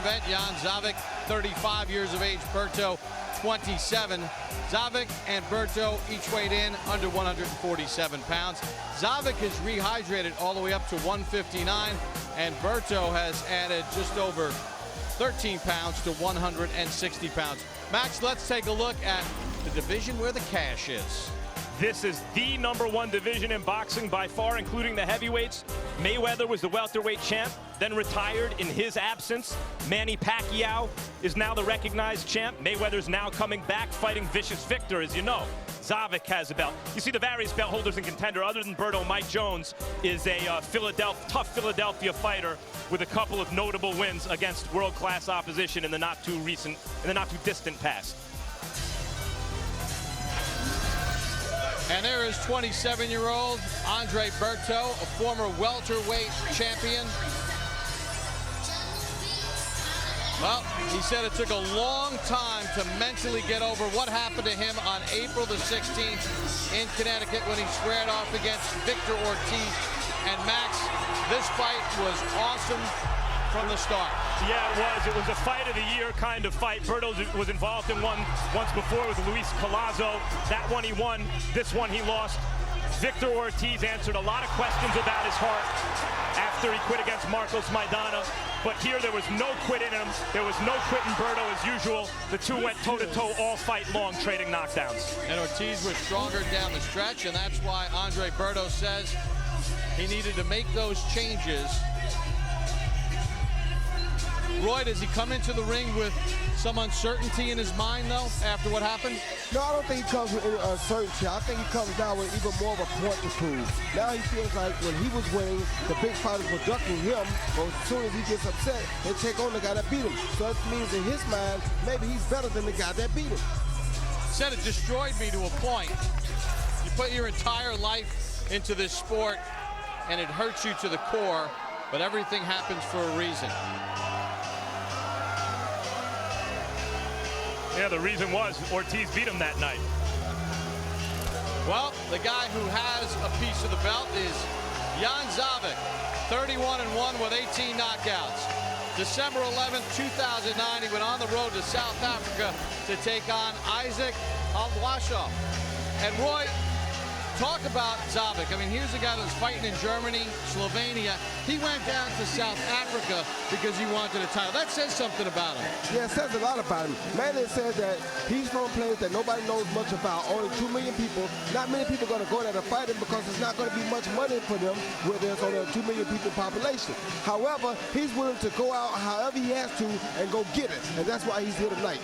event, Jan Zaveck, 35 years of age, Berto, 27. Zaveck and Berto each weighed in under 147 pounds. Zaveck is rehydrated all the way up to 159, and Berto has added just over 13 pounds to 160 pounds. Max, let's take a look at the division where the cash is. This is the #1 division in boxing by far, including the heavyweights. Mayweather was the welterweight champ, then retired in his absence. Manny Pacquiao is now the recognized champ. Mayweather's now coming back, fighting Vicious Victor, as you know. Zaveck has a belt. You see the various belt holders in contender. Other than Berto, Mike Jones is a tough Philadelphia fighter with a couple of notable wins against world-class opposition in the not too distant past. And there is 27-year-old Andre Berto, a former welterweight champion. Well, he said it took a long time to mentally get over what happened to him on April the 16th in Connecticut when he squared off against Victor Ortiz. And Max, this fight was awesome from the start. Yeah, it was. It was a fight of the year kind of fight. Berto was involved in one once before with Luis Collazo. That one he won. This one he lost. Victor Ortiz answered a lot of questions about his heart after he quit against Marcos Maidana. But here there was no quit in him. There was no quit in Berto as usual. The two went toe-to-toe all fight long, trading knockdowns. And Ortiz was stronger down the stretch, and that's why Andre Berto says he needed to make those changes. Roy, does he come into the ring with some uncertainty in his mind, though, after what happened? No, I don't think he comes with any uncertainty. I think he comes down with even more of a point to prove. Now he feels like when he was winning, the big fighters were ducking him, but as soon as he gets upset, they take on the guy that beat him. So that means in his mind, maybe he's better than the guy that beat him. Said it destroyed me to a point. You put your entire life into this sport, and it hurts you to the core, but everything happens for a reason. Yeah, the reason was Ortiz beat him that night. Well, the guy who has a piece of the belt is Jan Zaveck, 31-1 with 18 knockouts. December 11, 2009, he went on the road to South Africa to take on Isaac Alwashoff. And Roy, talk about Zaveck. I mean, here's a guy that's fighting in Germany, Slovenia. He went down to South Africa because he wanted a title. That says something about him. Yeah, it says a lot about him. Manny says that he's from a place that nobody knows much about. Only 2 million people. Not many people are going to go there to fight him because there's not going to be much money for them where there's only a 2 million people population. However, he's willing to go out however he has to and go get it. And that's why he's here tonight.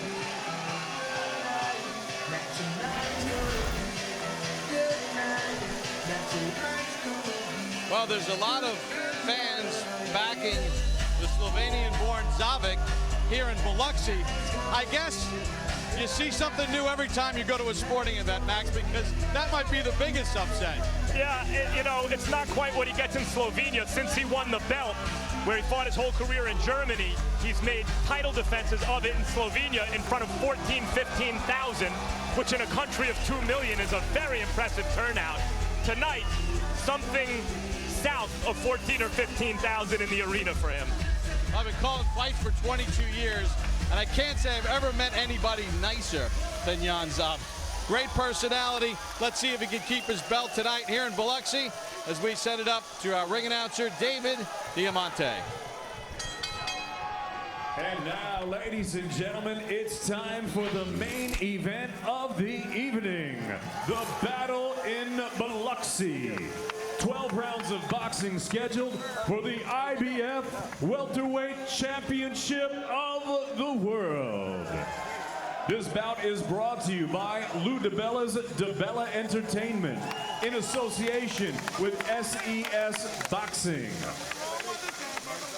Well, there's a lot of fans backing the Slovenian-born Zaveck here in Biloxi. I guess you see something new every time you go to a sporting event, Max, because that might be the biggest upset. Yeah, you know, it's not quite what he gets in Slovenia. Since he won the belt, where he fought his whole career in Germany, he's made title defenses of it in Slovenia in front of 14,000, 15,000, which in a country of 2 million is a very impressive turnout. Tonight, something south of 14 or 15,000 in the arena for him. I've been calling fights for 22 years, and I can't say I've ever met anybody nicer than Jan Zaveck. Great personality. Let's see if he can keep his belt tonight here in Biloxi as we send it up to our ring announcer, David Diamante. And now, ladies and gentlemen, it's time for the main event of the evening. The battle in Biloxi. 12 rounds of boxing scheduled for the IBF Welterweight Championship of the World. This bout is brought to you by Lou DiBella's DiBella Entertainment in association with SES Boxing.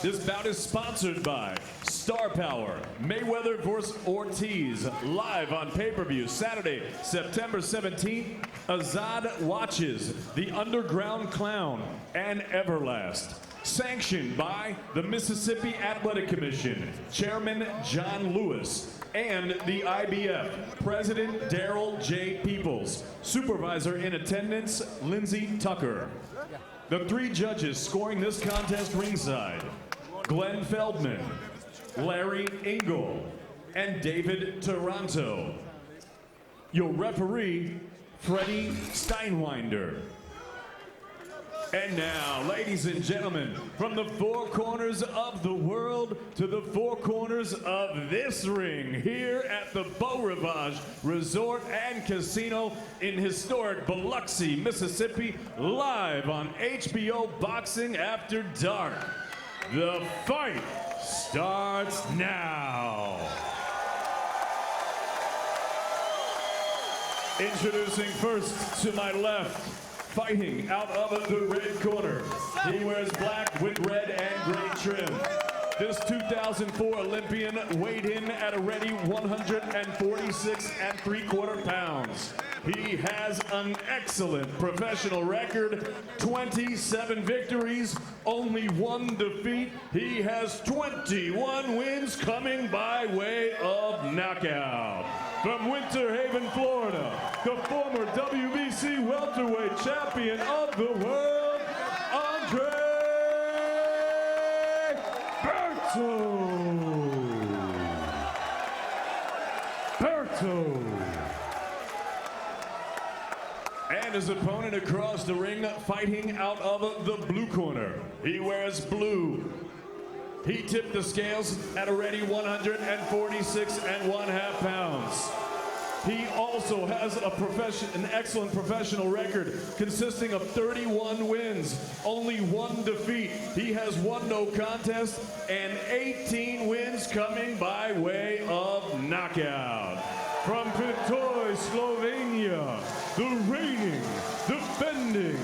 This bout is sponsored by Star Power, Mayweather vs. Ortiz, live on pay-per-view Saturday, September 17th. Azad Watches, The Underground Clown, and Everlast. Sanctioned by the Mississippi Athletic Commission, Chairman John Lewis, and the IBF, President Daryl J. Peoples, Supervisor in attendance, Lindsey Tucker. The 3 judges scoring this contest ringside: Glenn Feldman, Larry Engel, and David Taranto. Your referee, Freddie Steinwinder. And now, ladies and gentlemen, from the four corners of the world to the four corners of this ring, here at the Beau Rivage Resort and Casino in historic Biloxi, Mississippi, live on HBO Boxing After Dark. The fight starts now. Introducing first to my left, fighting out of the red corner. He wears black with red and gray trim. This 2004 Olympian weighed in at a ready 146 3/4 pounds. He has an excellent professional record, 27 victories, only 1 defeat. He has 21 wins coming by way of knockout. From Winter Haven, Florida, the former WBC welterweight champion of the world, Andre Berto. And his opponent across the ring, fighting out of the blue corner. He wears blue. He tipped the scales at a ready 146 1/2 pounds. He also has an excellent professional record consisting of 31 wins, only 1 defeat. He has 1 no contest and 18 wins coming by way of knockout. From Pitoj, Slovenia, the reigning, defending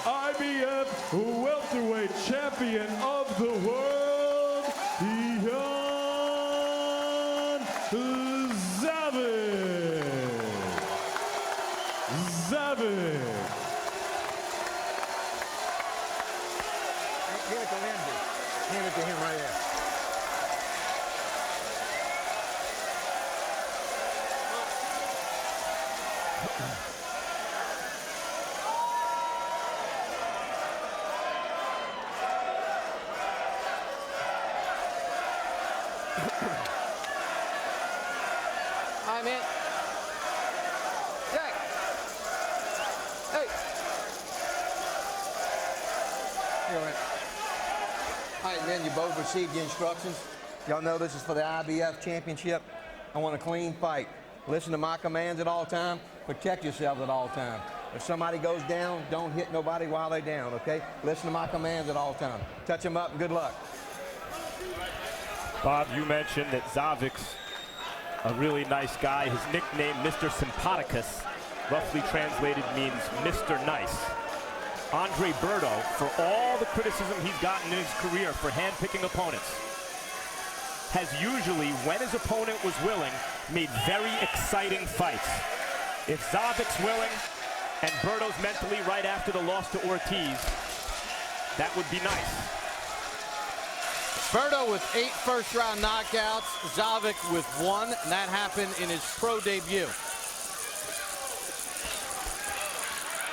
IBF welterweight champion of the world, Zaveck. Give it to Lindsay. Hand it to him right there. Hi, man. Jack. Hey. Here, man. All right, men, you both received the instructions. Y'all know this is for the IBF championship. I want a clean fight. Listen to my commands at all time. Protect yourselves at all time. If somebody goes down, don't hit nobody while they're down, okay? Listen to my commands at all time. Touch them up and good luck. Bob, you mentioned that Zaveck's a really nice guy. His nickname, Mr. Sympathicus, roughly translated means Mr. Nice. Andre Berto, for all the criticism he's gotten in his career for hand-picking opponents, has usually, when his opponent was willing, made very exciting fights. If Zaveck's willing and Berto's mentally right after the loss to Ortiz, that would be nice. Berto with 8 first-round knockouts, Zaveck with 1, and that happened in his pro debut.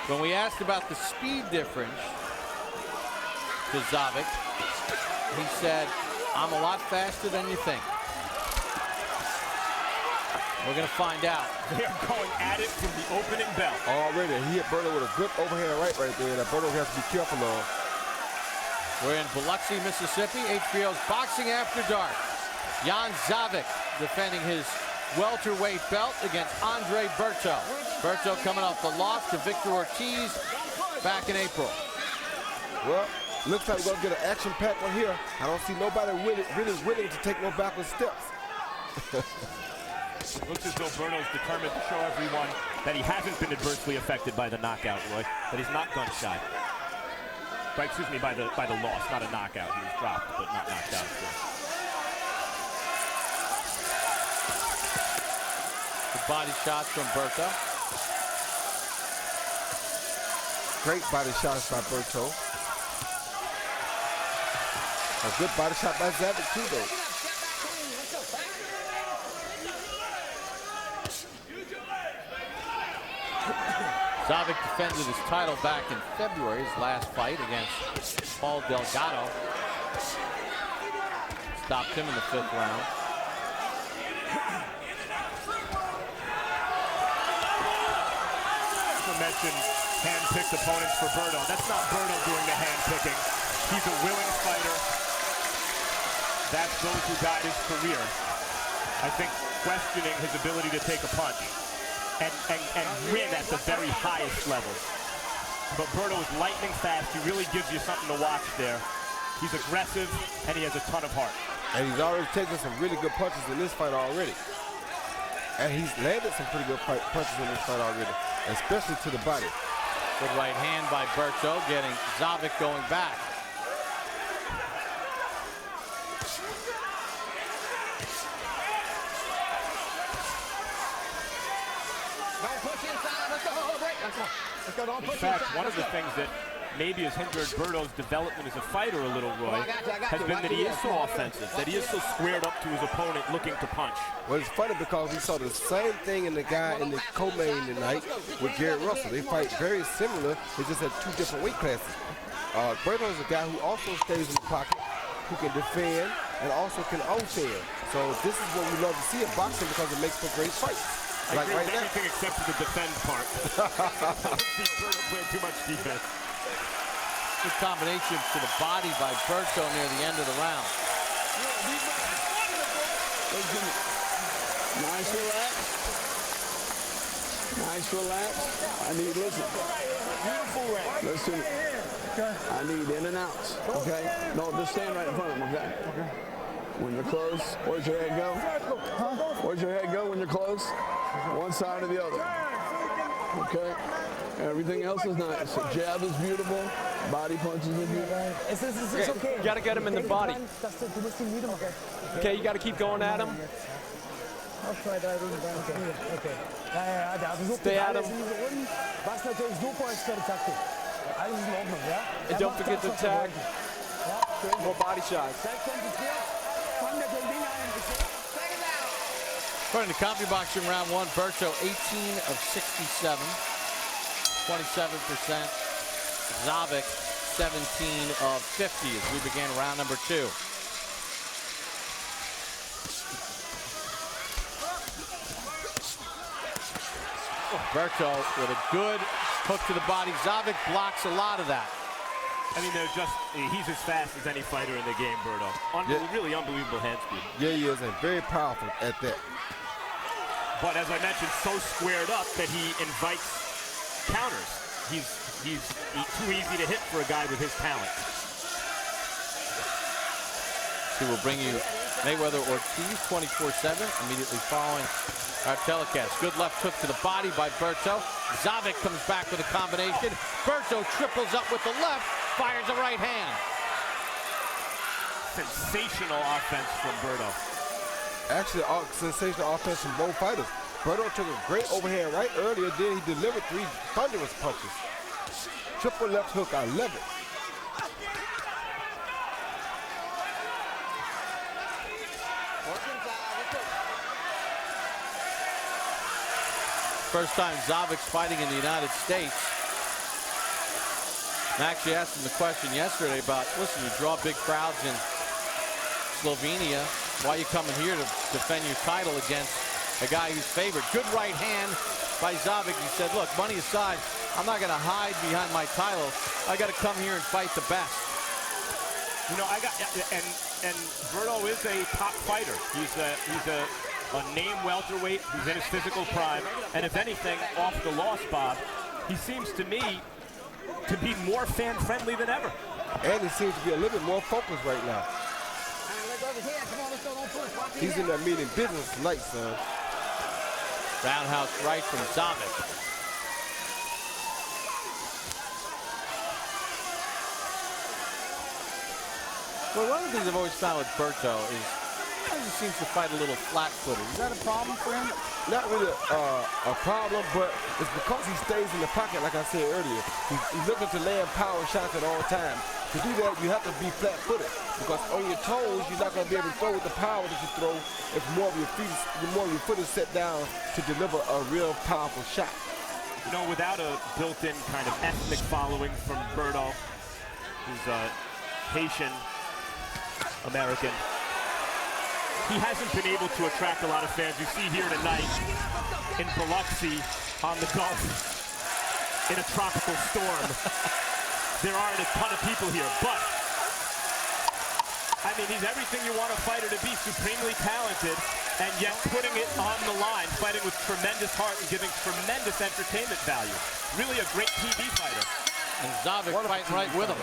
When we asked about the speed difference to Zaveck, he said, "I'm a lot faster than you think." We're going to find out. They're going at it from the opening bell. Already, he hit Berto with a good overhand right there that Berto has to be careful of. We're in Biloxi, Mississippi, HBO's Boxing After Dark. Jan Zaveck defending his welterweight belt against Andre Berto. Berto coming off the loss to Victor Ortiz back in April. Well, looks like we're going to get an action-packed one here. I don't see nobody really willing to take no backward steps. Looks as though Berto's determined to show everyone that he hasn't been adversely affected by the knockout, Roy, that he's not gun shy. But, excuse me, by the loss, not a knockout. He was dropped, but not knocked out. Good body shots from Berto. Great body shots by Berto. A good body shot by Zaveck too, though. Zaveck defended his title back in February, his last fight against Paul Delgado. stopped him in the 5th round. I mentioned hand-picked opponents for Berto. That's not Berto doing the hand-picking. He's a willing fighter. That's those who guide his career. I think questioning his ability to take a punch and win at the very highest level. But Berto is lightning fast. He really gives you something to watch there. He's aggressive, and he has a ton of heart. And he's already taken some really good punches in this fight already. And he's landed some pretty good punches in this fight already, especially to the body. Good right hand by Berto, getting Zaveck going back. In fact, one of the things that maybe has hindered Berto's development as a fighter a little, Roy, has been that he is so offensive, that he is so squared up to his opponent looking to punch. Well, it's funny because we saw the same thing in the guy in the co-main tonight with Garrett Russell. They fight very similar, they just at 2 different weight classes. Berto is a guy who also stays in the pocket, who can defend, and also can outstand. So this is what we love to see in boxing because it makes for great fights. I Like agree right with now. anything except for the defend part. Berto played too much defense. Good combination to the body by Berto near the end of the round. Nice relax. Nice relax. I need, listen. Listen. I need in and outs. Okay? No, just stand right in front of him, okay? Okay. When you're close, where's your head go? Huh? Where's your head go when you're close? One side or the other. Okay? Everything else is nice. The jab is beautiful. Body punches are beautiful. It's okay. You got to get him in the body. Okay, you got to keep going at him. Stay at him. And don't forget to tag. More body shots. According to CompuBoxing round 1, Berto 18 of 67, 27%. Zaveck 17 of 50 as we begin round number 2. Berto with a good hook to the body. Zaveck blocks a lot of that. I mean, he's as fast as any fighter in the game, Berto. Really unbelievable hand speed. Yeah, he is, and very powerful at that. But as I mentioned, so squared up that he invites counters. He's too easy to hit for a guy with his talent. We will bring you Mayweather Ortiz 24/7 immediately following our telecast. Good left hook to the body by Berto. Zaveck comes back with a combination. Berto triples up with the left, fires a right hand. Sensational offense from Berto. Actually, sensational offense from both fighters. Berto took a great overhand right earlier, then he delivered 3 thunderous punches. Triple left hook, I love it. First time Zaveck's fighting in the United States. I actually asked him the question yesterday about, listen, you draw big crowds in Slovenia. Why are you coming here to defend your title against a guy who's favored? Good right hand by Zaveck. He said, look, money aside, I'm not going to hide behind my title. I got to come here and fight the best. You know, and Berto is a top fighter. He's a name welterweight. He's in his physical prime. And if anything, off the loss, Bob, he seems to me to be more fan-friendly than ever. And he seems to be a little bit more focused right now. He's in there meeting business tonight, son. Roundhouse right from Zaveck. Well, one of the things I've always found with Berto is he seems to fight a little flat-footed. Is that a problem for him? Not really a problem, but it's because he stays in the pocket, like I said earlier. He's looking to land power shots at all times. To do that, you have to be flat-footed, because on your toes, you're not going to be able to throw with the power that you throw if more of your foot is set down to deliver a real powerful shot. You know, without a built-in kind of ethnic following from Berto, who's Haitian American, he hasn't been able to attract a lot of fans. You see here tonight in Biloxi on the Gulf in a tropical storm. There aren't a ton of people here, but I mean, he's everything you want a fighter to be, supremely talented, and yet putting it on the line, fighting with tremendous heart and giving tremendous entertainment value. Really a great TV fighter. And Zaveck fighting right with him.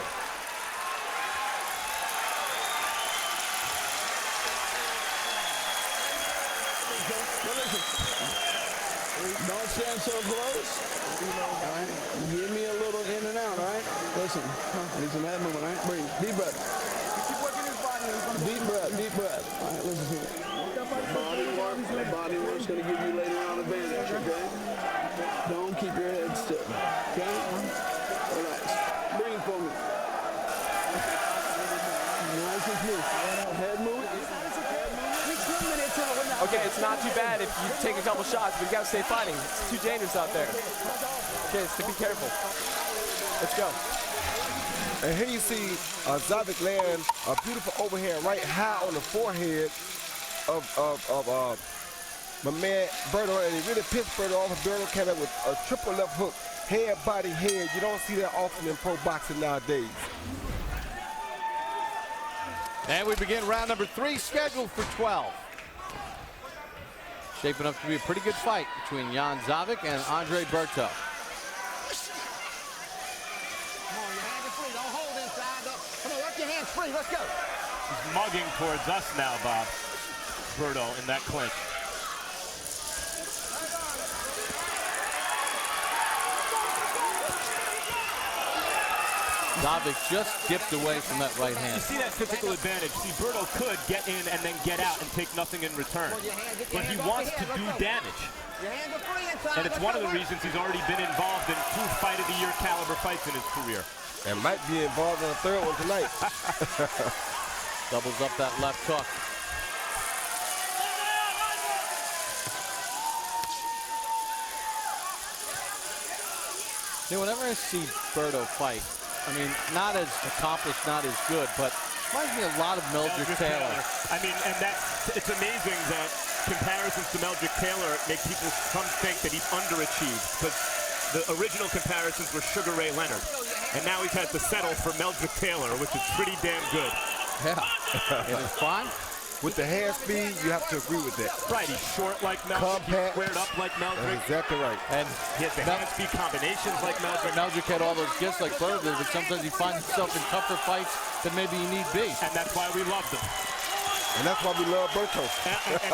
Don't stand so close. All right. Give me a little in and out, all right? Listen, need some head movement, all right? Breathe. Deep breath. Deep breath, deep breath. All right, listen to me. The body work's going to give you later on advantage, okay? Don't keep your head still, okay? Relax. Breathe for me. Nice and smooth. Head movement. Okay, it's not too bad if you take a couple shots, but you got to stay fighting. It's too dangerous out there. Okay, so be careful. Let's go. And here you see Zaveck land a beautiful overhand right high on the forehead of my man Berto, and he really pissed Berto off. Berto came up with a triple left hook, head, body, head. You don't see that often in pro boxing nowadays. And we begin round number 3, scheduled for 12. Shaping up to be a pretty good fight between Jan Zaveck and Andre Berto. Let's go. He's mugging towards us now, Bob. Berto in that clinch. Zaveck just dipped away from that right hand. You see that physical advantage. See, Berto could get in and then get out and take nothing in return. But he wants to do damage. And it's one of the reasons he's already been involved in 2 Fight of the Year caliber fights in his career. And might be involved in a 3rd one tonight. Doubles up that left hook. You know, whenever I see Berto fight, I mean, not as accomplished, not as good, but reminds me a lot of Meldrick Taylor. I mean, and it's amazing that comparisons to Meldrick Taylor make people some think that he's underachieved, because the original comparisons were Sugar Ray Leonard, and now he's had to settle for Meldrick Taylor, which is pretty damn good. Yeah, in his prime. With the hand speed, you have to agree with that. Right, he's short like Meldrick, he's squared up like Meldrick. That's exactly right. And he has the hand speed combinations like Meldrick. Meldrick had all those gifts like Berto did, but sometimes he finds himself in tougher fights than maybe he need be. And that's why we loved him. And that's why we love Berto. And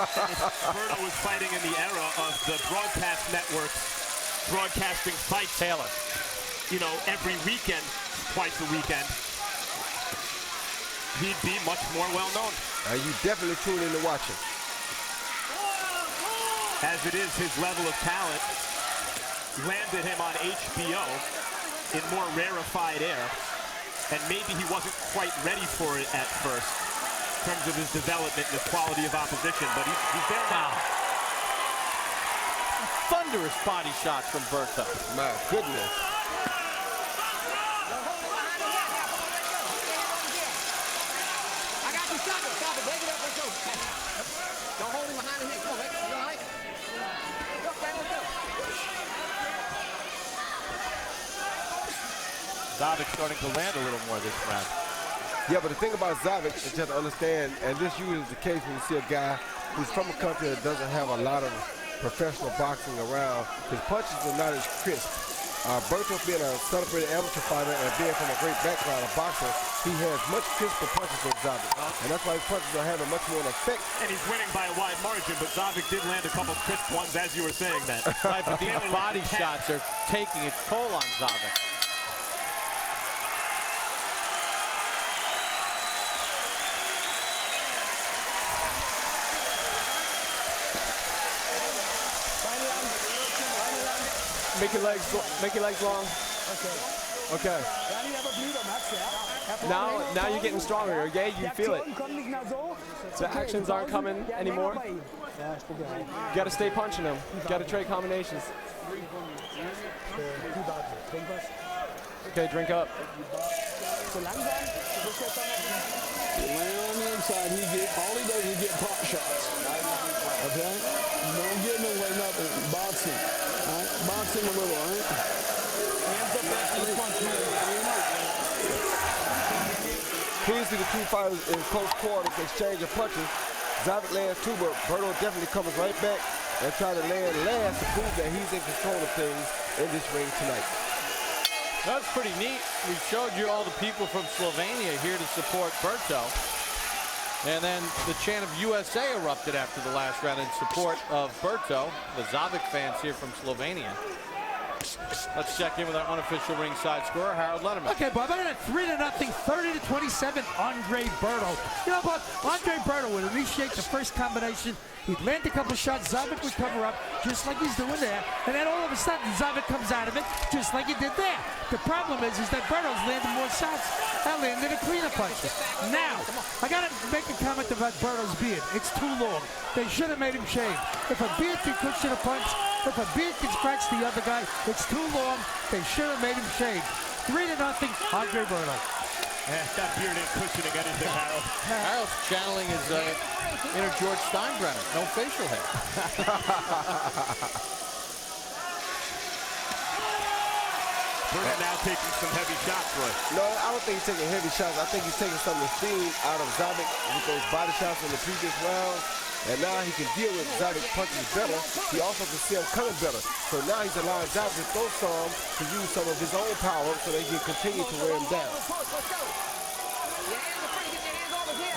Berto was fighting in the era of the broadcast networks broadcasting Fight Taylor. You know, every weekend, twice a weekend, he'd be much more well-known. You definitely tune in to watch him. As it is, his level of talent landed him on HBO in more rarefied air, and maybe he wasn't quite ready for it at first in terms of his development and his quality of opposition, but he's there now. Thunderous body shots from Berto. My goodness. Don't hold him behind the neck. Come on, Vic. You all right? Look, man, let's go. Zaveck starting to land a little more this round. Yeah, but the thing about Zaveck is just to understand, and this usually is the case when you see a guy who's from a country that doesn't have a lot of professional boxing around, his punches are not as crisp. Berto being a celebrated amateur fighter and being from a great background, a boxer, he has much crisper punches than Zaveck. And that's why his punches are having much more effect. And he's winning by a wide margin, but Zaveck did land a couple crisp ones as you were saying that. Right, but these body shots are taking its toll on Zaveck. Make your legs long. Okay. Now you're getting stronger, okay? You feel it. The actions aren't coming anymore. You gotta stay punching them. You gotta trade combinations. Okay, drink up. Land on the inside, all he does is get pot shots. Okay? Don't get him away nothing. Boxing. All right? Boxing a little, all right? Previously, the two fighters in close quarters exchange of punches. Zaveck lands two, but Berto definitely comes right back and tries to land last to prove that he's in control of things in this ring tonight. That's pretty neat. We showed you all the people from Slovenia here to support Berto. And then the chant of USA erupted after the last round in support of Berto, the Zaveck fans here from Slovenia. Let's check in with our unofficial ringside scorer, Harold Letterman. Okay, Bob, I got a 3-0, 30-27, Andre Berto. You know, Bob, Andre Berto would initiate the first combination. He'd land a couple shots, Zaveck would cover up, just like he's doing there. And then all of a sudden, Zaveck comes out of it, just like he did there. The problem is that Berto's landing more shots. I landed a cleaner punch. Now, I got to make a comment about Berto's beard. It's too long. They should have made him shave. If a beard can cushion a punch, if a beard can scratch the other guy, it's too long. They should have made him shave. 3-0, Andre Berto. That beard ain't cushioning anything, Harold. Harold's channeling his inner George Steinbrenner. No facial hair. Berto now taking some heavy shots, Roy. No, I don't think he's taking heavy shots. I think he's taking some of the steam out of Zaveck with those body shots in the previous rounds. And now he can deal with Zaveck's punches better. He also can see him coming better. So now he's allowing Zaveck to throw some to use some of his own power so they can continue to wear him down.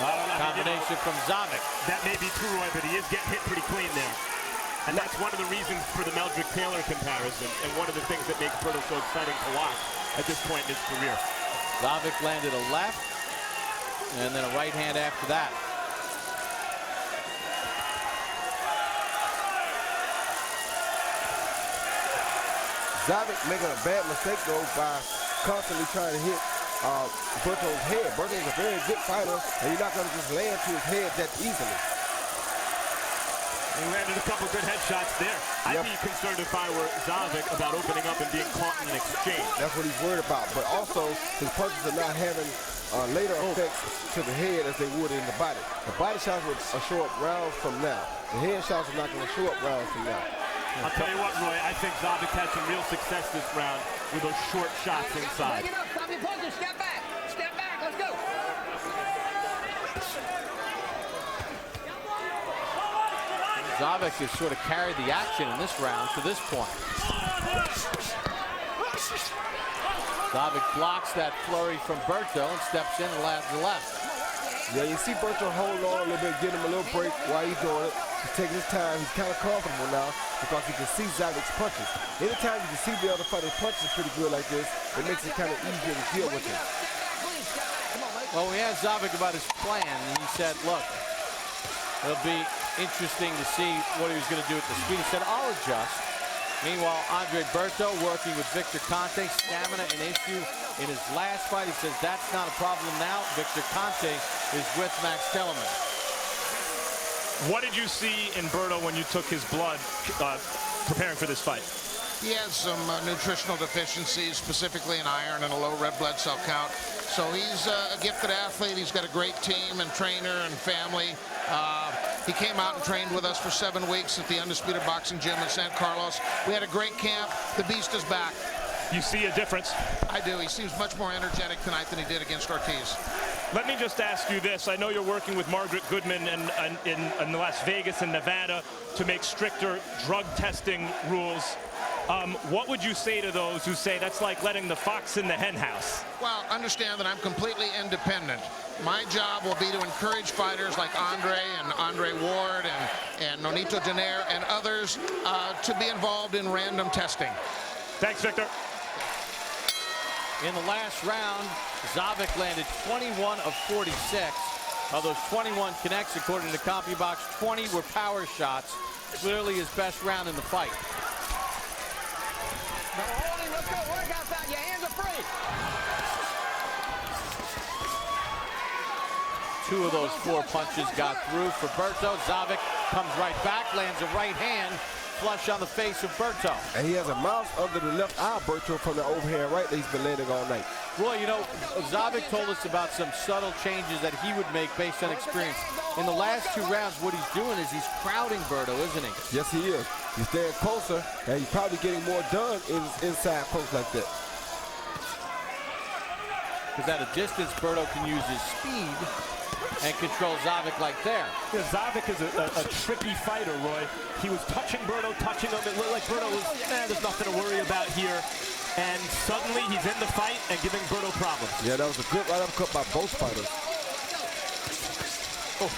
Combination from Zaveck. That may be true, Roy, but he is getting hit pretty clean there. And that's one of the reasons for the Meldrick Taylor comparison, and one of the things that makes Berto so exciting to watch at this point in his career. Zaveck landed a left, and then a right hand after that. Zaveck making a bad mistake, though, by constantly trying to hit Berto's head. Berto's a very good fighter, and you're not going to just land to his head that easily. He landed a couple good headshots there. I'd be concerned if I were Zaveck about opening up and being caught in an exchange. That's what he's worried about. But also, his punches are not having later effects to the head as they would in the body. The body shots would show up rounds from now. The head shots are not going to show up rounds from now. I'll tell you what, Roy, I think Zaveck had some real success this round with those short shots inside. Step back. Step back. Let's go. Zaveck has sort of carried the action in this round to this point. Zaveck blocks that flurry from Berto and steps in and lands the left. Yeah, you see Berto hold on a little bit, get him a little break while he's doing it. He's taking his time. He's kind of comfortable now because he can see Zaveck's punches. Anytime you can see the other fighter's punches pretty good like this, it makes it kind of easier to deal with him. Well, we asked Zaveck about his plan, and he said, look, it'll be interesting to see what he was going to do at the speed. He said, I'll adjust. Meanwhile, Andre Berto working with Victor Conte, stamina an issue in his last fight. He says that's not a problem now. Victor Conte is with Max Kellerman. What did you see in Berto when you took his blood preparing for this fight? He has some nutritional deficiencies, specifically in iron and a low red blood cell count. So he's a gifted athlete. He's got a great team and trainer and family. He came out and trained with us for 7 weeks at the Undisputed Boxing Gym in San Carlos. We had a great camp. The beast is back. You see a difference? I do. He seems much more energetic tonight than he did against Ortiz. Let me just ask you this. I know you're working with Margaret Goodman in Las Vegas and Nevada to make stricter drug testing rules. What would you say to those who say that's like letting the fox in the hen house? Well, understand that I'm completely independent. My job will be to encourage fighters like Andre and Andre Ward and Nonito Donaire and others to be involved in random testing. Thanks, Victor. In the last round, Zaveck landed 21 of 46. Of those 21 connects, according to CompuBox, 20 were power shots. Clearly his best round in the fight. Now hold him. Let's go. Work outside. Your hands are free. 2 of those 4 punches got through for Berto. Zaveck comes right back, lands a right hand, flush on the face of Berto. And he has a mouse under the left eye, Berto, from the overhand right that he's been landing all night. Roy, you know, Zaveck told us about some subtle changes that he would make based on experience. In the last 2 rounds, what he's doing is he's crowding Berto, isn't he? Yes, he is. He's staying closer, and he's probably getting more done inside close like that. Because at a distance, Berto can use his speed and control Zaveck like there. Yeah, Zaveck is a tricky fighter, Roy. He was touching Berto, touching him. It looked like Berto was, there's nothing to worry about here. And suddenly he's in the fight and giving Berto problems. Yeah, that was a good right uppercut by both fighters. Oh,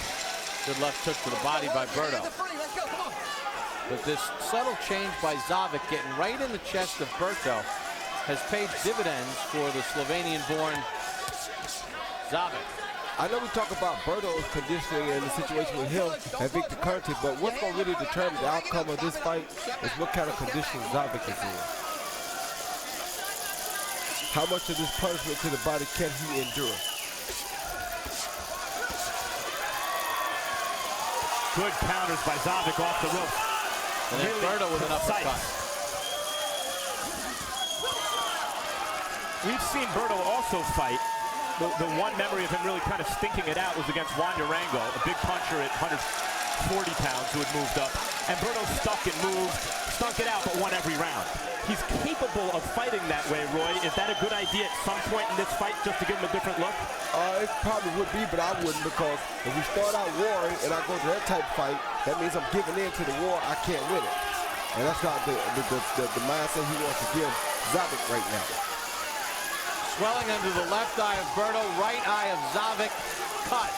good left hook to the body by Berto. But this subtle change by Zaveck getting right in the chest of Berto has paid dividends for the Slovenian-born Zaveck. I know we talk about Berto's conditioning and the situation with him and Victor Conte, but what's going to really determine the outcome of this fight is what kind of conditioning Zaveck is in. How much of this punishment to the body can he endure? Good counters by Zaveck off the rope. And then really Berto with an uppercut. We've seen Berto also fight. The one memory of him really kind of stinking it out was against Juan Durango, a big puncher at 140 pounds who had moved up. And Berto stuck and moved, stunk it out, but won every round. He's capable of fighting that way, Roy. Is that a good idea at some point in this fight just to give him a different look? It probably would be, but I wouldn't, because if we start out warring and I go to that type of fight, that means I'm giving in to the war. I can't win it. And that's not the mindset he wants to give Zaveck right now. Swelling under the left eye of Berto, right eye of Zaveck cut.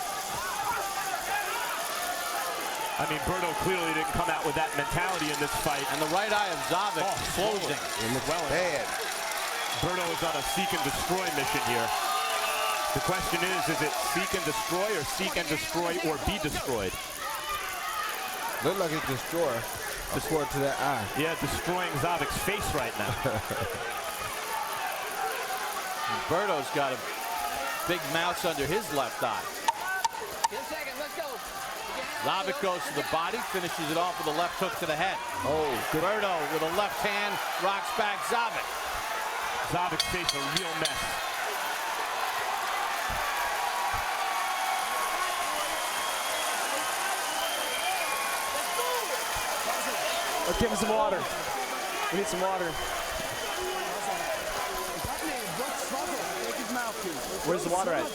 I mean, Berto clearly didn't come out with that mentality in this fight. And the right eye of Zaveck closing. Well, bad. Berto is on a seek and destroy mission here. The question is it seek and destroy or seek and destroy or be destroyed? Look like it's destroy, according to that eye. Yeah, destroying Zaveck's face right now. Berto's got a big mouse under his left eye. Zaveck goes to the body, finishes it off with a left hook to the head. Oh, Berto with a left hand rocks back Zaveck. Zaveck's face a real mess. Let's give him some water. We need some water. Where's the water at?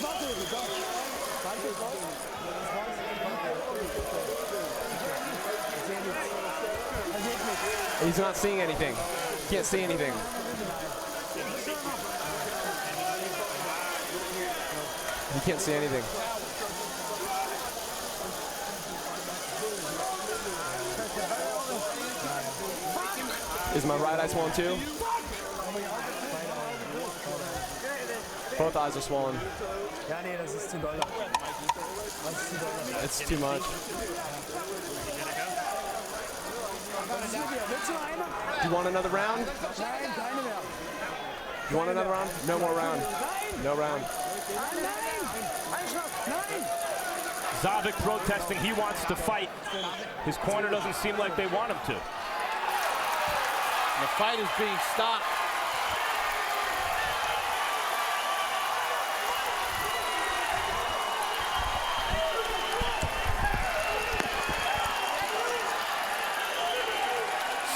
He's not seeing anything. Can't see anything. He can't see anything. Is my right eye swollen too? Both eyes are swollen. It's too much. Do you want another round? You want another round? No more round. No round. Zaveck protesting. He wants to fight. His corner doesn't seem like they want him to. The fight is being stopped.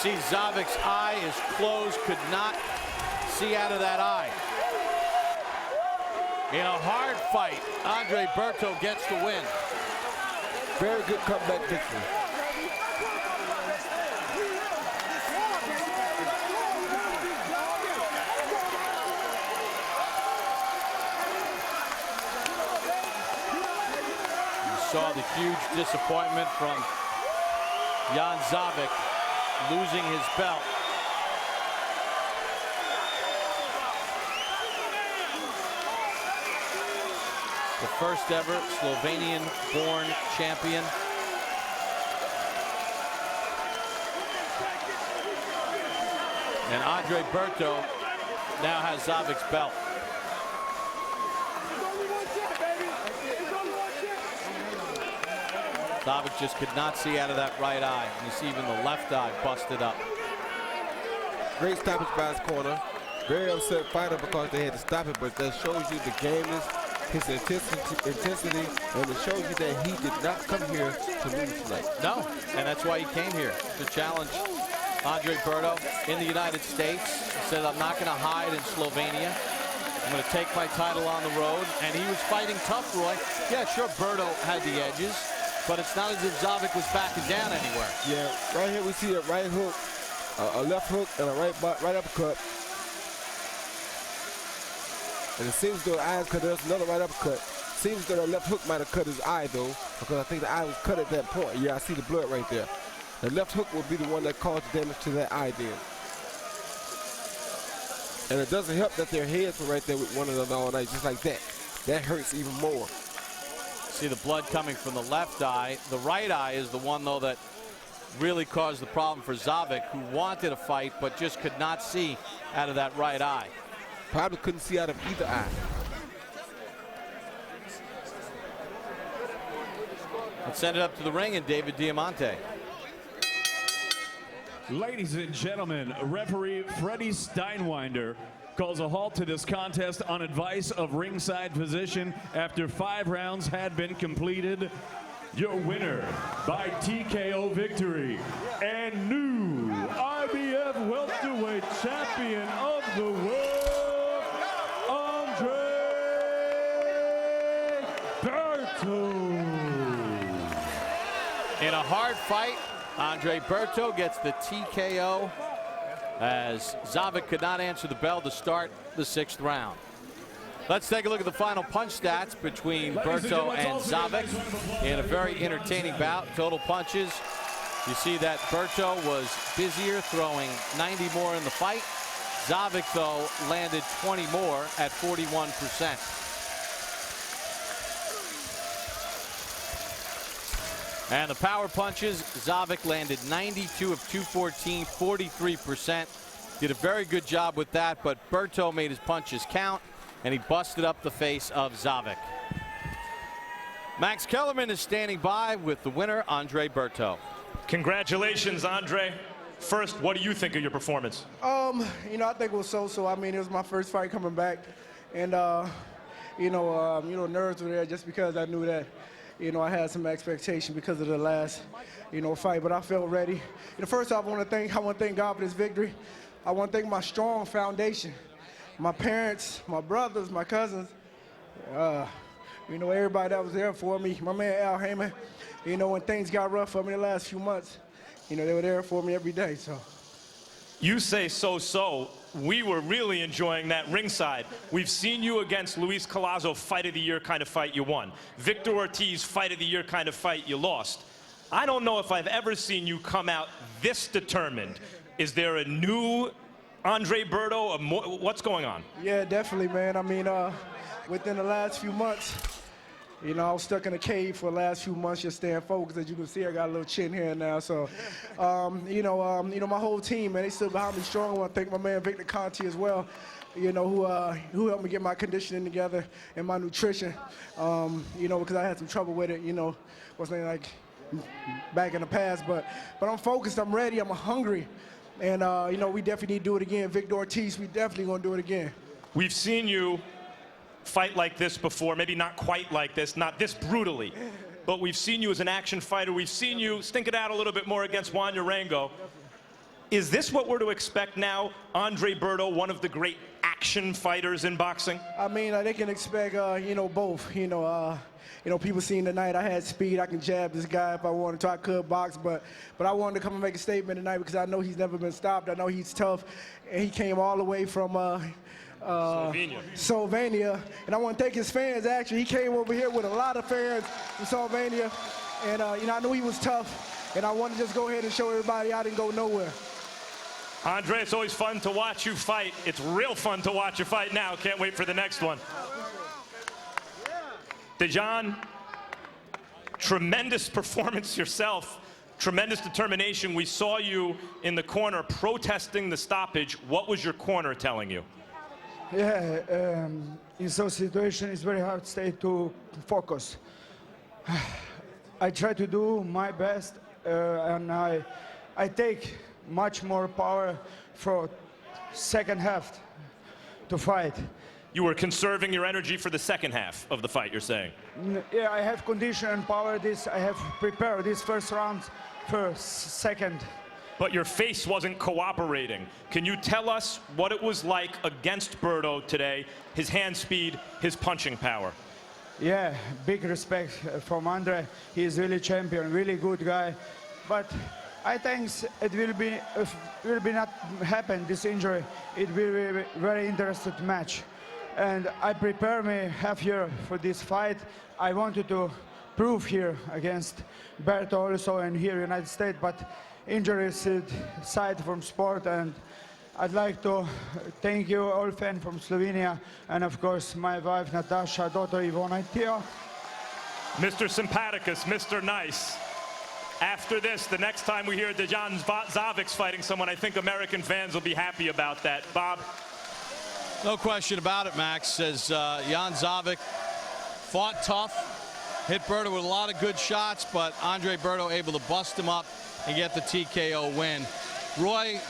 See, Zaveck's eye is closed, could not see out of that eye. In a hard fight, Andre Berto gets the win. Very good comeback victory. Saw the huge disappointment from Jan Zaveck losing his belt. The first ever Slovenian-born champion. And Andre Berto now has Zaveck's belt. Zaveck just could not see out of that right eye. And you see even the left eye busted up. Great stoppage by his corner. Very upset fighter because they had to stop it, but that shows you the gameness, his intensity, and it shows you that he did not come here to lose tonight. No, and that's why he came here, to challenge Andre Berto in the United States. He said, I'm not going to hide in Slovenia. I'm going to take my title on the road. And he was fighting tough, Roy. Yeah, sure, Berto had the edges, but it's not as if Zaveck was backing down anywhere. Yeah, right here we see a right hook, a left hook, and a right uppercut. And it seems though the eye cut, there's another right uppercut. Seems though that left hook might have cut his eye though, because I think the eye was cut at that point. Yeah, I see the blood right there. The left hook will be the one that caused damage to that eye then. And it doesn't help that their heads were right there with one another all night, just like that. That hurts even more. See the blood coming from the left eye. The right eye is the one though that really caused the problem for Zaveck, who wanted a fight but just could not see out of that right eye. Probably couldn't see out of either eye. Let's send it up to the ring and David Diamante. Ladies and gentlemen, referee Freddie Steinwinder calls a halt to this contest on advice of ringside physician after 5 rounds had been completed. Your winner by TKO victory and new IBF welterweight champion of the world, Andre Berto. In a hard fight, Andre Berto gets the TKO as Zaveck could not answer the bell to start the 6th round. Let's take a look at the final punch stats between Berto and Zaveck in a very entertaining bout. Total punches. You see that Berto was busier, throwing 90 more in the fight. Zaveck, though, landed 20 more at 41%. And the power punches, Zaveck landed 92 of 214, 43%. Did a very good job with that, but Berto made his punches count, and he busted up the face of Zaveck. Max Kellerman is standing by with the winner, Andre Berto. Congratulations, Andre. First, what do you think of your performance? You know, I think it was so-so. I mean, it was my first fight coming back, and nerves were there just because I knew that, I had some expectation because of the last, fight. But I felt ready. First off, I want to thank God for this victory. I want to thank my strong foundation, my parents, my brothers, my cousins, everybody that was there for me. My man Al Heyman, when things got rough for me the last few months, they were there for me every day. So. You say so-so. We were really enjoying that ringside. We've seen you against Luis Collazo, fight of the year kind of fight, you won. Victor Ortiz, fight of the year kind of fight, you lost. I don't know if I've ever seen you come out this determined. Is there a new Andre Berto? What's going on? Yeah, definitely, man. I mean, within the last few months, I was stuck in a cave for the last few months, just staying focused. As you can see, I got a little chin here now. So, my whole team, man, they stood behind me strong. I want to thank my man Victor Conti as well, who helped me get my conditioning together and my nutrition, because I had some trouble with it, wasn't like back in the past. But I'm focused, I'm ready, I'm hungry. And, we definitely need to do it again. Victor Ortiz, we definitely going to do it again. We've seen you fight like this before, maybe not quite like this, not this brutally, but we've seen you as an action fighter. We've seen you stink it out a little bit more against Juan Urango. Is this what we're to expect now? Andre Berto, one of the great action fighters in boxing? I mean, they can expect, both. People seen tonight I had speed. I can jab this guy if I wanted to. I could box, but I wanted to come and make a statement tonight because I know he's never been stopped. I know he's tough, and he came all the way from Slovenia, and I want to thank his fans. Actually, he came over here with a lot of fans from Slovenia, and I knew he was tough, and I wanted to just go ahead and show everybody I didn't go nowhere. Andre, it's always fun to watch you fight. It's real fun to watch you fight now. Can't wait for the next one. Dejan, tremendous performance yourself. Tremendous determination. We saw you in the corner protesting the stoppage. What was your corner telling you? Yeah, in such situation, it's very hard to stay to focus. I try to do my best, and I take much more power for second half to fight. You were conserving your energy for the second half of the fight, you're saying? Yeah, I have condition and power. I have prepared this first round for second. But your face wasn't cooperating. Can you tell us what it was like against Berto today, his hand speed, his punching power? Yeah, big respect from Andre. He is really champion, really good guy. But I think it will be not happen, this injury. It will be a very interesting match. And I prepare me half year for this fight. I wanted to prove here against Berto also and here United States, but injury is side from sport, and I'd like to thank you all fans from Slovenia, and of course my wife Natasha, daughter Ivona, Tio. Mr. Sympathicus, Mr. Nice. After this, the next time we hear Dejan Zaveck's fighting someone, I think American fans will be happy about that. Bob? No question about it, Max, as Jan Zaveck fought tough, hit Berto with a lot of good shots, but Andre Berto able to bust him up and get the TKO win. Roy,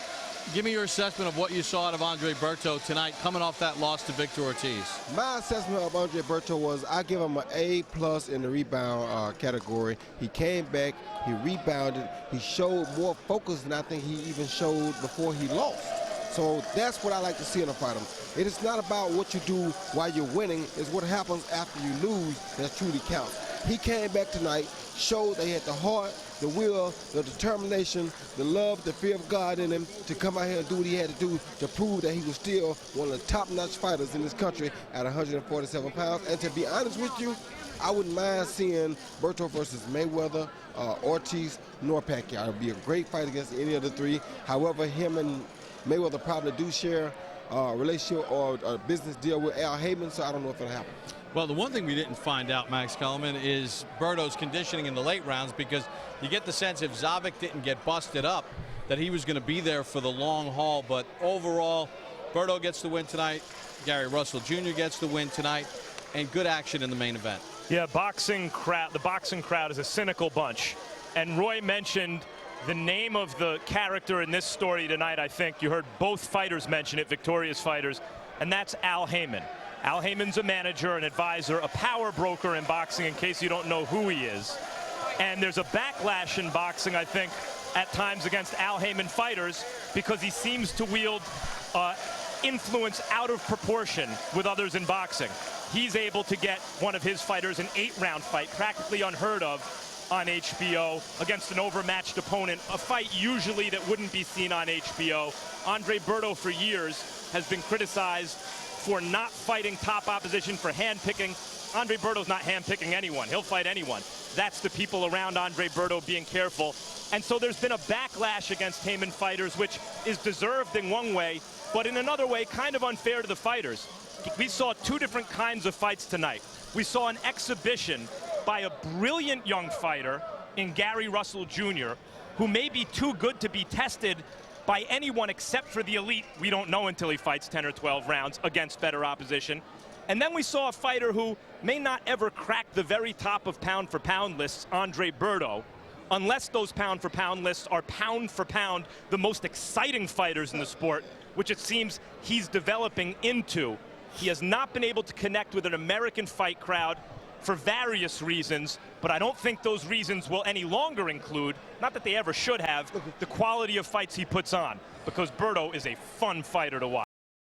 give me your assessment of what you saw out of Andre Berto tonight, coming off that loss to Victor Ortiz. My assessment of Andre Berto was I give him an A+ in the rebound category. He came back, he rebounded, he showed more focus than I think he even showed before he lost. So that's what I like to see in a fighter. It is not about what you do while you're winning, it's what happens after you lose that truly counts. He came back tonight, showed that he had the heart, the will, the determination, the love, the fear of God in him to come out here and do what he had to do to prove that he was still one of the top-notch fighters in this country at 147 pounds. And to be honest with you, I wouldn't mind seeing Berto versus Mayweather, Ortiz, nor Pacquiao. It would be a great fight against any of the three. However, him and Mayweather probably do share a relationship or a business deal with Al Heyman, so I don't know if it'll happen. Well, the one thing we didn't find out, Max Kellerman, is Berto's conditioning in the late rounds, because you get the sense if Zaveck didn't get busted up that he was going to be there for the long haul. But overall, Berto gets the win tonight, Gary Russell Jr. gets the win tonight, and good action in the main event. Yeah, the boxing crowd is a cynical bunch. And Roy mentioned the name of the character in this story tonight. I think you heard both fighters mention it, victorious fighters, and that's Al Heyman. Al Heyman's a manager, an advisor, a power broker in boxing, in case you don't know who he is. And there's a backlash in boxing, I think, at times against Al Heyman fighters, because he seems to wield influence out of proportion with others in boxing. He's able to get one of his fighters an 8-round fight, practically unheard of, on HBO against an overmatched opponent, a fight usually that wouldn't be seen on HBO. Andre Berto for years has been criticized for not fighting top opposition, for hand-picking. Andre Berto's not hand-picking anyone. He'll fight anyone. That's the people around Andre Berto being careful. And so there's been a backlash against Heyman fighters, which is deserved in one way, but in another way, kind of unfair to the fighters. We saw two different kinds of fights tonight. We saw an exhibition by a brilliant young fighter in Gary Russell Jr., who may be too good to be tested by anyone except for the elite. We don't know until he fights 10 or 12 rounds against better opposition. And then we saw a fighter who may not ever crack the very top of pound-for-pound lists, Andre Berto, unless those pound-for-pound lists are pound-for-pound the most exciting fighters in the sport, which it seems he's developing into. He has not been able to connect with an American fight crowd for various reasons, but I don't think those reasons will any longer include, not that they ever should have, the quality of fights he puts on, because Berto is a fun fighter to watch.